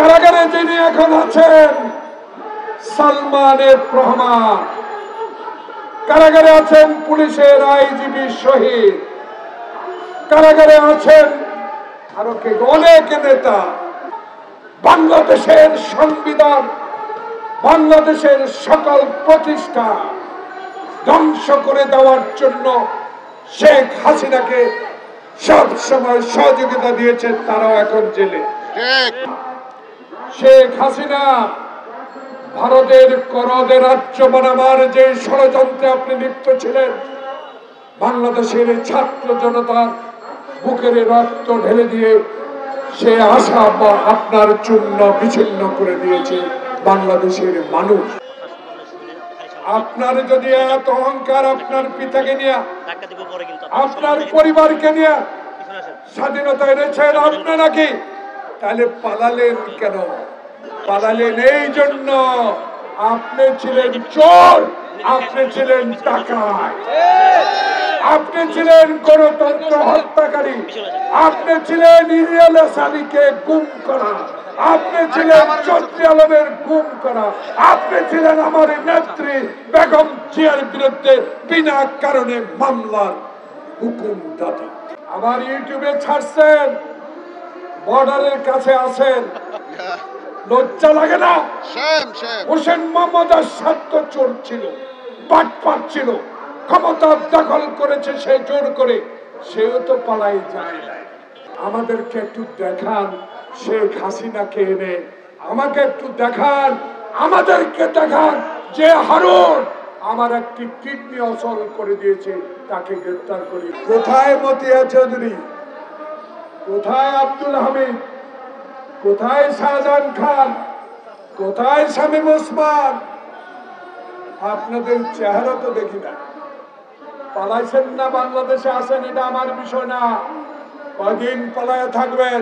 কারাগারে যিনি এখন আছেন সালমান এফ রহমান, কারাগারে আছেন পুলিশের আইজিপি শহীদ, কারাগারে আছেন আরো কে অনেক নেতা। বাংলাদেশের সংবিধান, বাংলাদেশের সকল প্রতিষ্ঠান ধ্বংস করে দেওয়ার জন্য শেখ হাসিনাকে সব সময় সহযোগিতা দিয়েছেন, তারাও এখন জেলে। শেখ হাসিনা ভারতের করদে রাজ্য বানাবার যে ষড়যন্ত্রে আপনি লিপ্ত ছিলেন, বাংলাদেশের ছাত্র জনতার বুকের রক্ত ঢেলে দিয়ে সে আশা আপনার চূর্ণ বিচ্ছিন্ন করে দিয়েছে বাংলাদেশের মানুষ। আপনার যদি এত অহংকার আপনার পিতাকে নিয়ে, আপনার পরিবারকে নিয়ে স্বাধীনতা এনেছেন আপনি নাকি, তাহলে পালালেন কেন? পালালেন এই জন্য আপনি ছিলেন চোর, আপনি ছিলেন ডাকাত, আপনি ছিলেন গণতন্ত্র হত্যাকারী, আপনি ছিলেন ইলিয়াস আলীকে গুম করা, আপনি ছিলেন চৌধুরী আলমের গুম করা, আপনি ছিলেন আমার নেত্রী বেগম জিয়ার বিরুদ্ধে বিনা কারণে মামলার হুকুমদাতা। আবার ইউটিউবে ছাড়ছেন, বর্ডারের কাছে আছেন, লজ্জা লাগে না? হোসেন মোহাম্মদ আরশাদ তো চোর ছিল, বাটপার ছিল, ক্ষমতা দখল করেছে সে জোর করে, সেও তো পালাই যায় না। আমাদেরকে একটু দেখান শেখ হাসিনাকে এনে, আমাকে একটু দেখান, আমাদেরকে দেখান যে হারুন আমার একটি কিডনি অচল করে দিয়েছে, তাকে গ্রেফতার করি। কোথায় মতিয়া চৌধুরী, কোথায় আব্দুল হামিদ, কোথায় শাহজাহান খান, কোথায় শামীম ওসমান? আপনাদের চেহারা তো দেখি না। পালাইছেন না বাংলাদেশে আছেন, এটা আমার বিষয় না। কয়দিন পালায় থাকবেন?